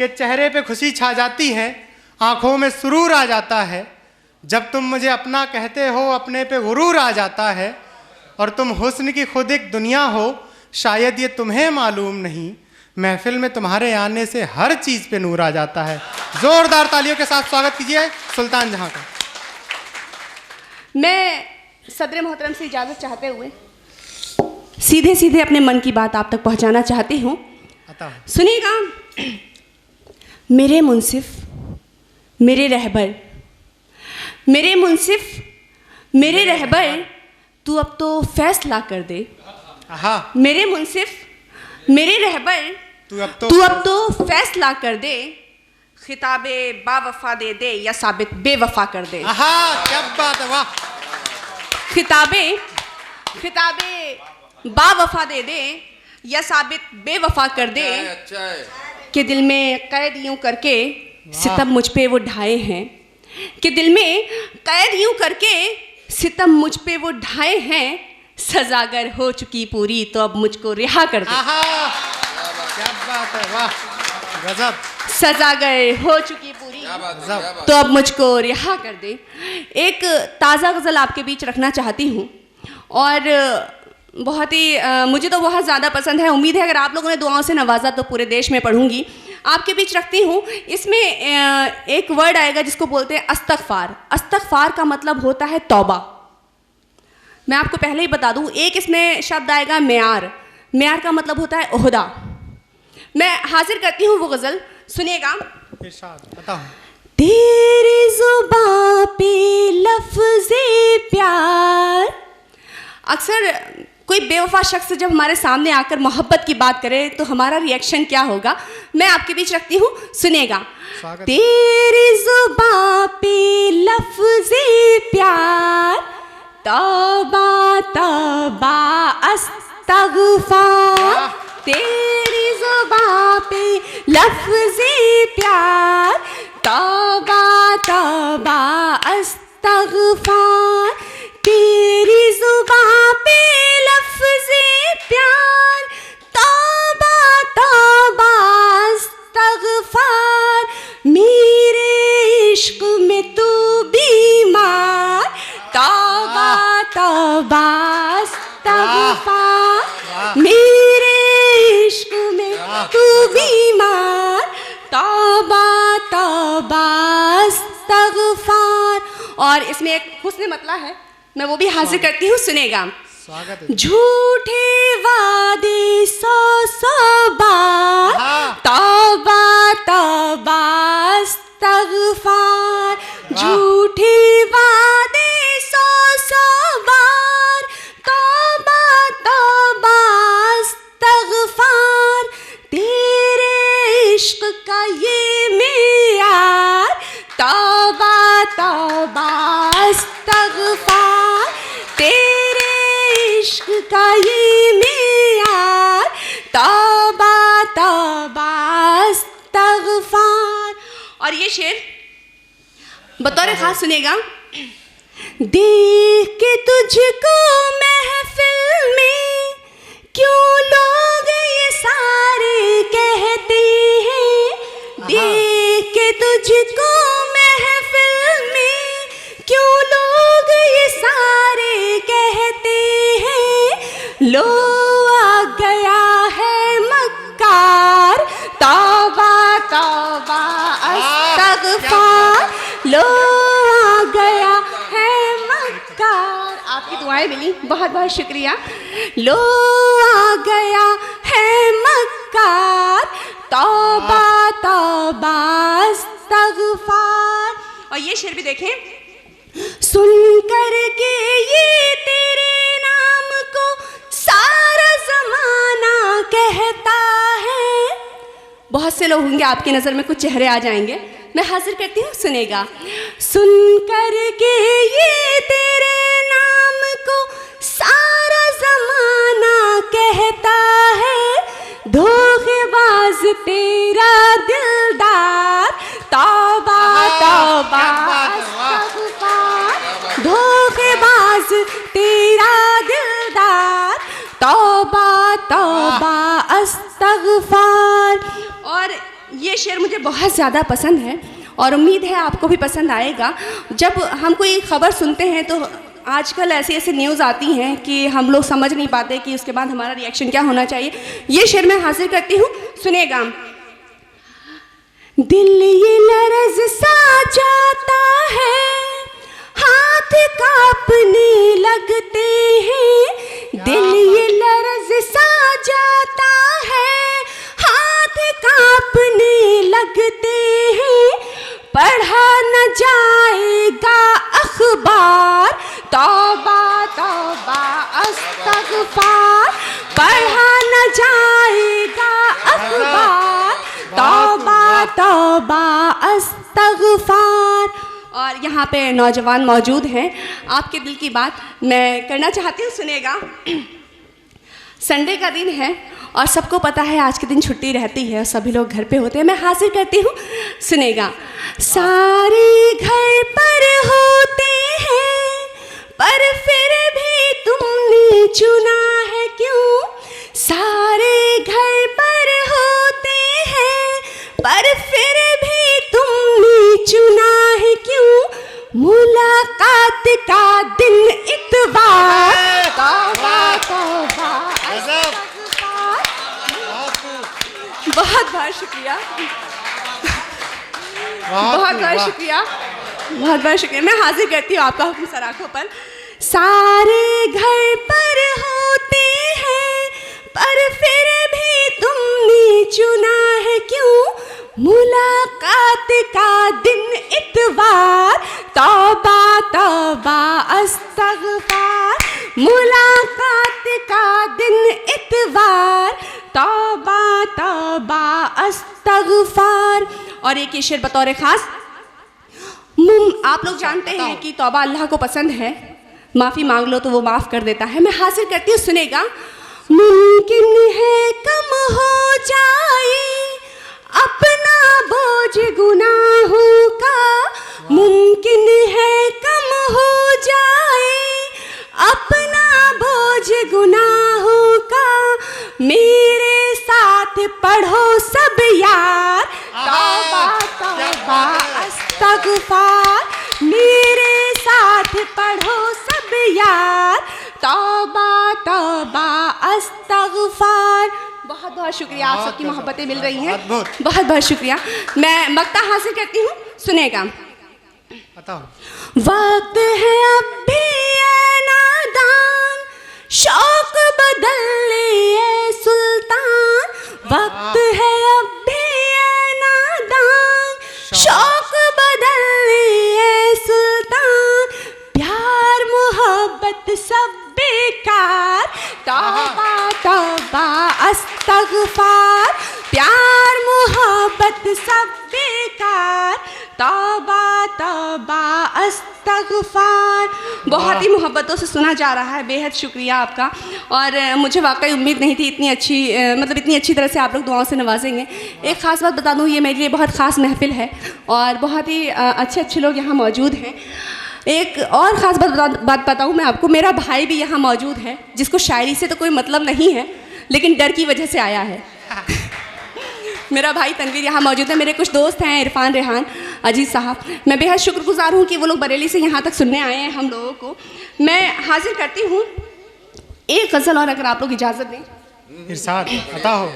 कि चेहरे पे खुशी छा जाती है, आंखों में सुरूर आ जाता है। जब तुम मुझे अपना कहते हो अपने पे गुरूर आ जाता है। और तुम हुस्न की खुद एक दुनिया हो, शायद ये तुम्हें मालूम नहीं, महफिल में तुम्हारे आने से हर चीज़ पे नूर आ जाता है। जोरदार तालियों के साथ स्वागत कीजिए सुल्तान जहां का। मैं सदर मोहतरम से इजाज़त चाहते हुए सीधे सीधे अपने मन की बात आप तक पहुंचाना चाहती हूँ। सुनिएगा। मेरे मुंसिफ, मेरे रहबर, मेरे मुंसिफ, मेरे रहबर, तू अब तो फैसला कर दे। मेरे मुंसिफ, मेरे रहबर, तू अब तो फैसला कर दे। खिताबे बावफा दे दे या साबित बेवफा कर दे। क्या बात है, वाह। खिताबे बावफा दे दे या साबित बेवफा कर दे। अच्छा है। कि दिल में कैद यूं करके सितम मुझ पे वो ढाए हैं, कि दिल में कैद यूं करके सितम मुझ पे वो ढाए हैं। सजागर हो चुकी पूरी तो अब मुझको रिहा कर दे। क्या बात है, वाह, गजब। सजागर हो चुकी पूरी तो अब मुझको रिहा कर दे। एक ताज़ा गज़ल आपके बीच रखना चाहती हूँ और बहुत ही मुझे तो बहुत ज़्यादा पसंद है। उम्मीद है अगर आप लोगों ने दुआओं से नवाजा तो पूरे देश में पढ़ूंगी। आपके बीच रखती हूँ। इसमें एक वर्ड आएगा जिसको बोलते हैं अस्तगफार। अस्तगफार का मतलब होता है तौबा। मैं आपको पहले ही बता दूँ, एक इसमें शब्द आएगा मेयार। मेयार का मतलब होता है ओहदा। मैं हाजिर करती हूँ वो गज़ल, सुनिएगा। तेरी ज़ुबां पे लफ्ज़े प्यार। अक्सर कोई बेवफा शख्स जब हमारे सामने आकर मोहब्बत की बात करे तो हमारा रिएक्शन क्या होगा, मैं आपके बीच रखती हूँ, सुनिएगा। तेरी ज़ुबां पे लफ्ज़े प्यार, तौबा तौबा अस्तगफार। तेरी ज़ुबां पे लफ्ज़े प्यार, तौबा तौबा अस्तगफार। तेरी ज़ुबां पे लफ्ज़े प्यार, तौबा तौबा अस्तगफार। मेरे इश्क में तू बीमार, तौबा तौबा अस्तगफार। मेरे इश्क में तू बीमार, तौबा तौबा अस्तगफार। और इसमें एक हुस्न मतला है, मैं वो भी हाजिर करती हूँ, सुनेगा। झूठे वादे सौ सौ बार, तौबा तौबा अस्तगफार। झूठे वादे सौ सौ बार, तौबा तौबा अस्तगफार। तेरे इश्क का ये मेयार, तौबा तौबा अस्तगफार। तेरे इश्क का ये मेयार, तौबा तौबा अस्तगफार। और ये शेर बतौर खास सुनेगा। देख के तुझको महफिल में क्यों लोग ये सारे कहते हैं। देख के तुझको महफिल में क्यों लोग ये सारे कहते हैं। लो आ गया है मक्कार, तौबा तौबा अस्तगफार। लो आ गया है मक्कार। आपकी दुआएं मिली, बहुत बहुत शुक्रिया। लो आ गया है मक्कार, तौबा तौबा अस्तगफार। और ये शेर भी देखें। सुन कर के ये तेरे नाम को सारा ज़माना कहता है। बहुत से लोग होंगे आपकी नज़र में कुछ चेहरे आ जाएंगे, मैं हाजिर करती हूँ, सुनेगा। सुन कर के ये तेरे नाम को सारा ज़माना कहता है। धोखेबाज तेरा दिलदार, तौबा तौबा अस्तगफार। धोखेबाज तेरा दिलदार, तौबा तौबा अस्तगफार। और ये ये शेर मुझे बहुत ज़्यादा पसंद है और उम्मीद है आपको भी पसंद आएगा। जब हम कोई खबर सुनते हैं तो आजकल ऐसी ऐसी न्यूज़ आती हैं कि हम लोग समझ नहीं पाते कि उसके बाद हमारा रिएक्शन क्या होना चाहिए। ये शेर मैं हासिल करती हूँ, सुनेगा। दिल ये लरज़ सा जाता है, हाथ कांपने लगते हैं। दिल ये लरज़ सा जाता है, हाथ कांपने लगते हैं। पढ़ा न जाएगा अखबार, तौबा तौबा अस्तग़फ़ार। पढ़ा न जाएगा अखबार, तौबा तौबा अस्तग़फ़ार। और यहाँ पे नौजवान मौजूद हैं, आपके दिल की बात मैं करना चाहती हूँ, सुनेगा। संडे का दिन है और सबको पता है आज के दिन छुट्टी रहती है और सभी लोग घर पे होते हैं। मैं हासिल करती हूँ, सुनेगा। सारे घर पर होते हैं पर फिर भी तुमने चुना है क्यों? सारे घर पर होते हैं पर फिर भी तुमने चुना है क्यों? मुलाकात का दिन इतवार, तौबा तौबा अस्तग़फ़ार। बहुत बहुत शुक्रिया, बहुत बहुत शुक्रिया, बहुत बहुत शुक्रिया। मैं हाजिर करती हूँ आपका हुक्म सर आँखों पर। सारे घर पर होते हैं पर फिर भी तुमने चुना है क्यों? मुलाकात का दिन इतवार, तौबा तौबा अस्तग़फ़ार। मुलाकात का दिन इतवार, तौबा तौबा अस्तग़फ़ार। और एक ये शेर बतौर ख़ास, आप लोग जानते हैं कि तौबा अल्लाह को पसंद है, माफ़ी मांग लो तो वो माफ़ कर देता है। मैं हासिल करती हूँ, सुनेगा। मुमकिन है कम हो जाए अपना बोझ गुनाहों का, मुमकिन है कम हो जाए अपना बोझ गुनाहों का। मेरे साथ पढ़ो सब यार, तौबा तौबा अस्तग़फ़ार। मेरे साथ पढ़ो सब यार, तौबा तौबा अस्तग़फ़ार। बहुत बहुत शुक्रिया, आप सबकी मोहब्बतें मिल रही हैं, बहुत बहुत शुक्रिया। मैं मक्ता हासिल करती हूँ, सुनेगा। वक्त है अब भी ए नादान, शौक बदल ले ए सुल्तान। वक्त है अब भी ए नादान, शौक बदल ले ए सुल्तान। प्यार मोहब्बत सब बेकार, तौबा तौबा अस्तग़फ़ार। प्यार मोहब्बत सब बेकार, तौबा तौबा अस्तग़फ़ार। बहुत ही मोहब्बतों से सुना जा रहा है, बेहद शुक्रिया आपका। और मुझे वाकई उम्मीद नहीं थी इतनी अच्छी मतलब इतनी अच्छी तरह से आप लोग दुआओं से नवाजेंगे। एक ख़ास बात बता दूँ, ये मेरे लिए बहुत ख़ास महफ़िल है और बहुत ही अच्छे अच्छे लोग यहाँ मौजूद हैं। एक और ख़ास बात बताऊँ मैं आपको, मेरा भाई भी यहाँ मौजूद है, जिसको शायरी से तो कोई मतलब नहीं है लेकिन डर की वजह से आया है। मेरा भाई तनवीर यहाँ मौजूद है। मेरे कुछ दोस्त हैं, इरफान, रेहान, अजीज़ साहब। मैं बेहद शुक्रगुज़ार हूँ कि वो लोग बरेली से यहाँ तक सुनने आए हैं हम लोगों को। मैं हाजिर करती हूँ एक गज़ल, और अगर आप लोग इजाज़त दें। इरशाद पता हो।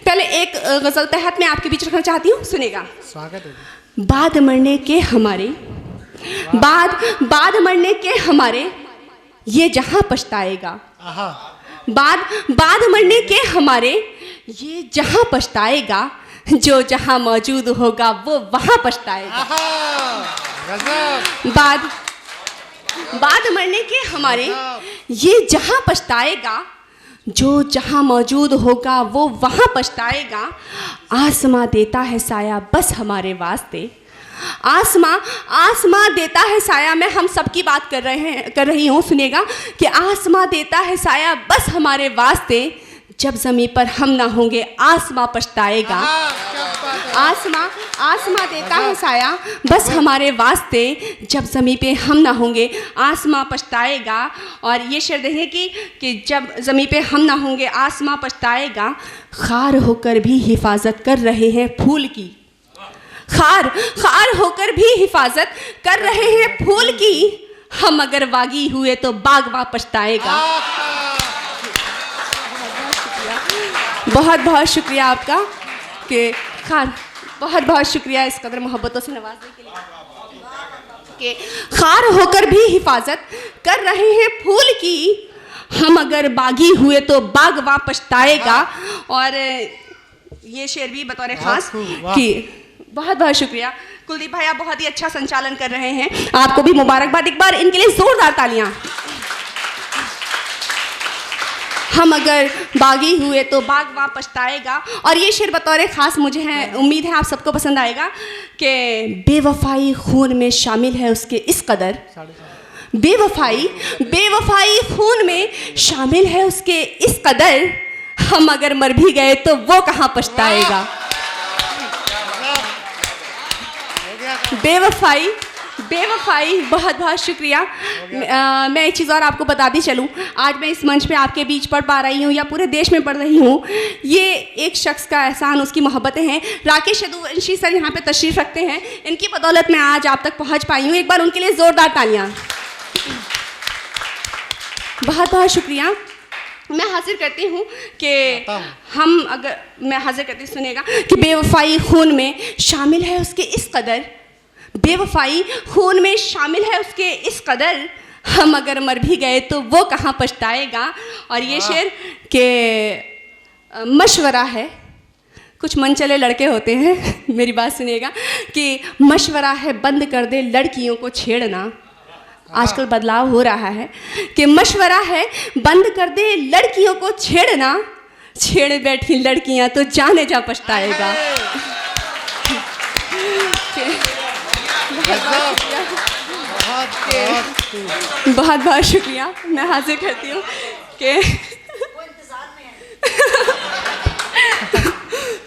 पहले एक गज़ल तहत मैं आपके बीच रखना चाहती हूँ, सुनेगा। स्वागत है। बाद मरने के हमारे, बाद मरने के हमारे ये जहाँ पछताएगा। बाद मरने के हमारे ये जहाँ पछताएगा, जो जहाँ मौजूद होगा वो वहाँ पछताएगा। बाद मरने के हमारे ये जहाँ पछताएगा, जो जहाँ मौजूद होगा वो वहाँ पछताएगा। आसमां देता है साया बस हमारे वास्ते, आसमां देता है साया। मैं हम सब की बात कर रही हूँ, सुनिएगा कि आसमां देता है साया बस हमारे वास्ते। जब ज़मीं पर हम ना होंगे आसमां पछताएगा। आसमां देता है साया बस हमारे वास्ते, जब ज़मीं पे हम ना होंगे आसमां पछताएगा। और ये शेर देखें कि जब ज़मीं पे हम ना होंगे आसमां पछताएगा। खार होकर भी हिफाजत कर रहे हैं फूल की, खार खार होकर भी हिफाजत कर रहे हैं फूल की, हम अगर बागी हुए तो बागबां पछताएगा। बहुत बहुत शुक्रिया आपका कि खार, बहुत बहुत शुक्रिया इस कदर मोहब्बतों से नवाजने के लिए। कि खार होकर भी हिफाजत कर रहे हैं फूल की, हम अगर बागी हुए तो बागबां पछताएगा। और ये शेर भी बतौर खास कि बहुत बहुत शुक्रिया कुलदीप भाई, आप बहुत ही अच्छा संचालन कर रहे हैं, आपको भी मुबारकबाद। एक बार इनके लिए जोरदार तालियां। हम अगर बागी हुए तो बागबां पछताएगा। और ये शेर बतौर खास मुझे है, उम्मीद है आप सबको पसंद आएगा कि बेवफाई खून में शामिल है उसके इस कदर, बेवफाई बेवफाई खून में शामिल है उसके इस कदर, हम अगर मर भी गए तो वो कहाँ पछताएगा। बेवफाई बेवफाई, बहुत बहुत शुक्रिया। मैं एक चीज़ और आपको बताती चलूँ, आज मैं इस मंच पे आपके बीच पढ़ पा रही हूँ या पूरे देश में पढ़ रही हूँ, ये एक शख्स का एहसान, उसकी मोहब्बतें हैं। राकेश यदुवंशी सर यहाँ पे तशरीफ़ रखते हैं, इनकी बदौलत मैं आज आप तक पहुँच पाई हूँ। एक बार उनके लिए ज़ोरदार तालियाँ। बहुत बहुत शुक्रिया। मैं हाजिर करती हूँ कि हम अगर, मैं हाजिर करती सुनेगा कि बेवफाई खून में शामिल है उसके इस कदर, बेवफाई खून में शामिल है उसके इस कदर, हम अगर मर भी गए तो वो कहाँ पछताएगा। और ये शेर के मशवरा है, कुछ मन चले लड़के होते हैं, मेरी बात सुनिएगा, कि मशवरा है बंद कर दे लड़कियों को छेड़ना। आजकल बदलाव हो रहा है कि मशवरा है बंद कर दे लड़कियों को छेड़ना, छेड़ बैठी लड़कियां तो जाने जा पछताएगा। बहुत बहुत शुक्रिया। मैं हाजिर करती हूँ कि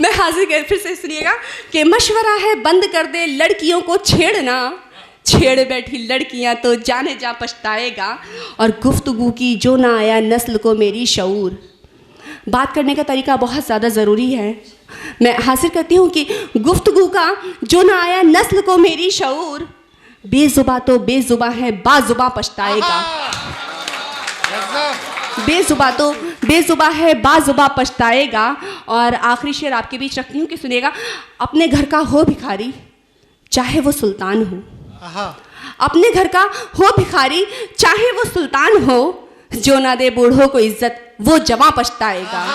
मैं हाजिर कर, फिर से सुनिएगा कि मशवरा है बंद कर दे लड़कियों को छेड़ना, छेड़ बैठी लड़कियां तो जाने जा पछताएगा। और गुफ्तगू की जो ना आया नस्ल को मेरी शऊर, बात करने का तरीका बहुत ज़्यादा ज़रूरी है। मैं हासिल करती हूँ कि गुफ्तगू का जो ना आया नस्ल को मेरी शऊर, बेजुबा तो बेजुबा है बाजुबा पछताएगा। बेजुबा तो बेजुबा है बाजुबा पछताएगा। और आखिरी शेर आपके बीच रखती हूँ कि सुनिएगा, अपने घर का हो भिखारी चाहे वो सुल्तान हो, अपने घर का हो भिखारी चाहे वो सुल्तान हो, जो ना दे बूढ़ों को इज्जत वो जवां पछताएगा।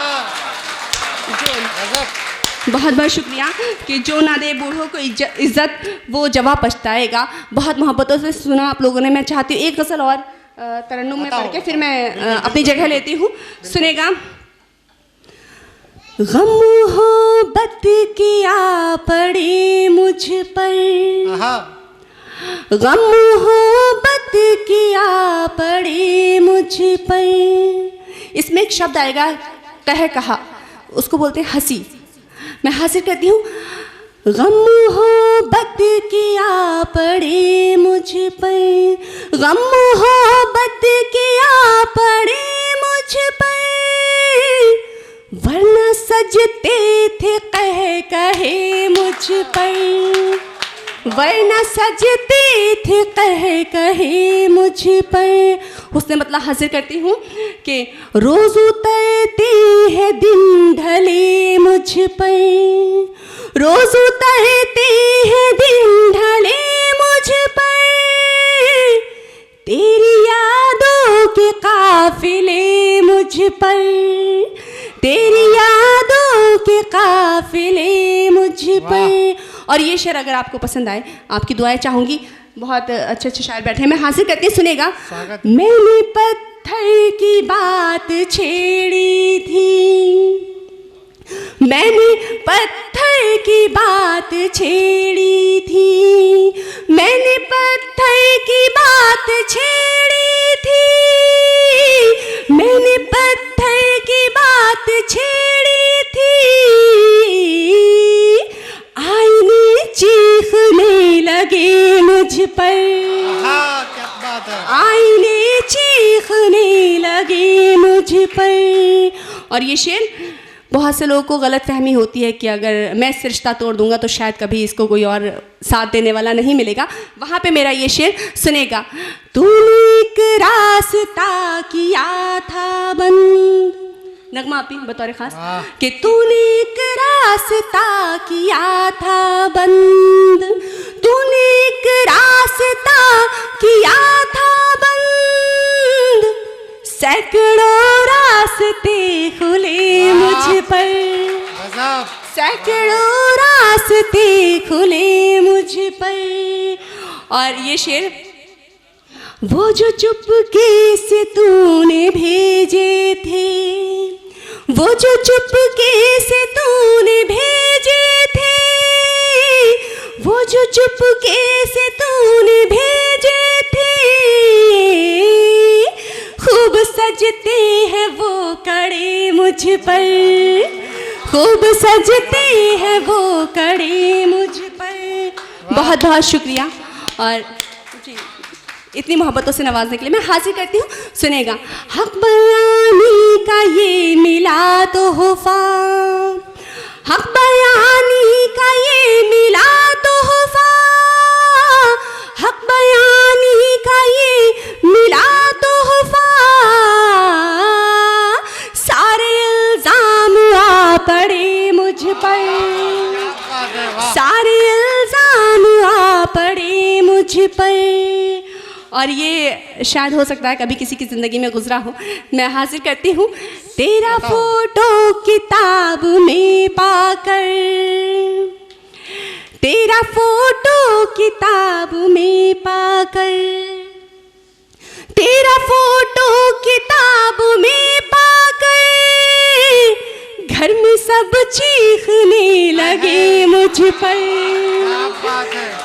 बहुत बहुत शुक्रिया कि जो ना दे बूढ़ों को इज्जत वो जवां पछताएगा। बहुत मोहब्बतों से सुना आप लोगों ने। मैं चाहती हूँ एक गज़ल और तरन्नुम में पढ़ के फिर मैं अपनी जगह लेती हूँ। सुनेगा, गम मोहब्बत किया पड़े मुझ पर, गम मोहब्बत किया पड़े मुझ पर। इसमें एक शब्द आएगा कह कहा, उसको बोलते हैं हंसी। मैं हासिल करती हूँ, गम मोहब्बत किया पड़े मुझ पर, गम मोहब्बत किया पड़े मुझ पर, वरना सजते थे कह कहे मुझ पर, वरना सजते थे कह कहे मुझ पर। उसने मतलब हाजिर करती हूँ कि रोज उतरते हैं दिन ढले मुझ पर, रोज उतरते हैं दिन ढले मुझ पर, तेरी यादों के काफिले मुझ पर, तेरी यादों के काफिले मुझ पर। और ये शेर अगर आपको पसंद आए, आपकी दुआएं चाहूँगी। बहुत अच्छे अच्छे शायर बैठे हैं, मैं हासिल करती हूँ, सुनेगा। मैंने पत्थर की बात छेड़ी थी, मैंने पत्थर की बात छेड़ी थी, मैंने पत्थर की बात छेड़ी थी, मैंने पत्थर की बात छेड़ी थी, आईने चीखने लगे मुझ पर, क्या बात है, आईने चीखने लगे मुझ पर। और ये शेर, बहुत से लोगों को गलतफहमी होती है कि अगर मैं इस रिश्ता तोड़ दूंगा तो शायद कभी इसको कोई और साथ देने वाला नहीं मिलेगा। वहाँ पे मेरा ये शेर सुनेगा। तूने एक रास्ता किया था बंद, नगमा आप ही बतौर खास, कि तूने एक रास्ता किया था बंद, तूने एक रास्ता किया था बंद, सैकड़ों रास्ते खुले मुझ पर, सैकड़ों रास्ते खुले मुझ पर। और ये शेर, वो जो चुपके से तूने भेजे थे, वो जो चुपके से तूने भेजे थे, वो जो चुपके से तूने भेजे थे, खूब सजते हैं वो कड़े मुझ पर, खूब सजते हैं वो कड़े मुझ पर। बहुत बहुत शुक्रिया और इतनी मोहब्बतों से नवाजने के लिए मैं हाजिर करती हूँ। सुनेगा। हक बयानी का ये मिला तोहफा, हक बयानी का ये मिला तोहफा, हक बयानी का ये मिला तोहफा, सारे इल्जाम आ पड़े मुझ पर, सारे इल्जाम आ पड़े मुझ पर। और ये शायद हो सकता है कभी किसी की ज़िंदगी में गुजरा हो। मैं हाजिर करती हूँ। तेरा फोटो किताब में पाकर, तेरा फोटो किताब में पाकर, तेरा फोटो किताब में पाकर, घर में सब चीखने लगे मुझ पर,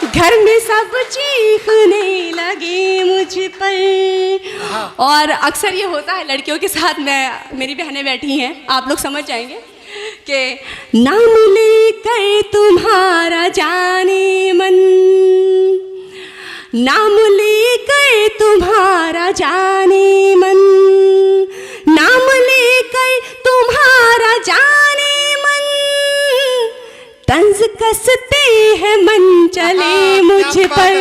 घर में सब चीखने लगे मुझ पर। और अक्सर ये होता है लड़कियों के साथ, मेरी बहनें बैठी हैं, आप लोग समझ जाएंगे कि नाम लेकर तुम्हारा जाने मन, नाम लेकर तुम्हारा जाने मन, नाम लेकर तुम्हारा जाने मन, तंज कसते हैं मन चले मुझ पर,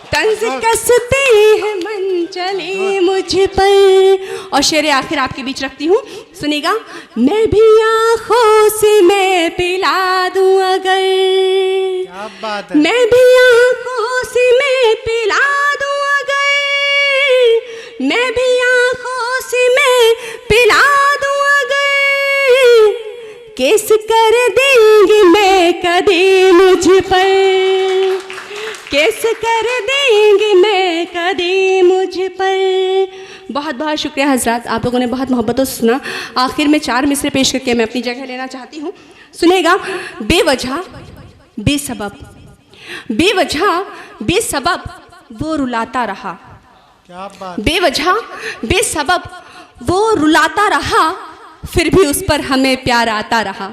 तंज कसते हैं मन चले मुझ पर। और शेर आखिर आपके बीच रखती हूँ, सुनेगा। मैं भी आँखों से मैं पिला दूँ अगर, क्या बात है, मैं भी आँखों से मैं पिला दूँ अगर, मैं भी आँखों से मैं पिला दूँ अगर, केस कर देंगे मैं कदे मुझ पर, केस कर देंगे मैं कदे मुझ पर। बहुत बहुत शुक्रिया हजरात, आप लोगों ने बहुत मोहब्बतों से सुना। आखिर में 4 मिसरे पेश करके मैं अपनी जगह लेना चाहती हूँ। सुनेगा। बेवजह बेसबब, बेवजह बेसबब वो रुलाता रहा, क्या बात, बेवजह बेसबब वो रुलाता रहा, फिर भी उस पर हमें प्यार आता रहा।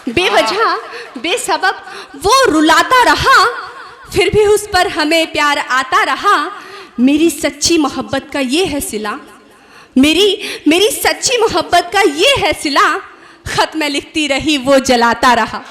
बेवजह बेसबब वो रुलाता रहा, फिर भी उस पर हमें प्यार आता रहा। मेरी सच्ची मोहब्बत का ये है सिला, मेरी सच्ची मोहब्बत का ये है सिला, खत में लिखती रही वो जलाता रहा।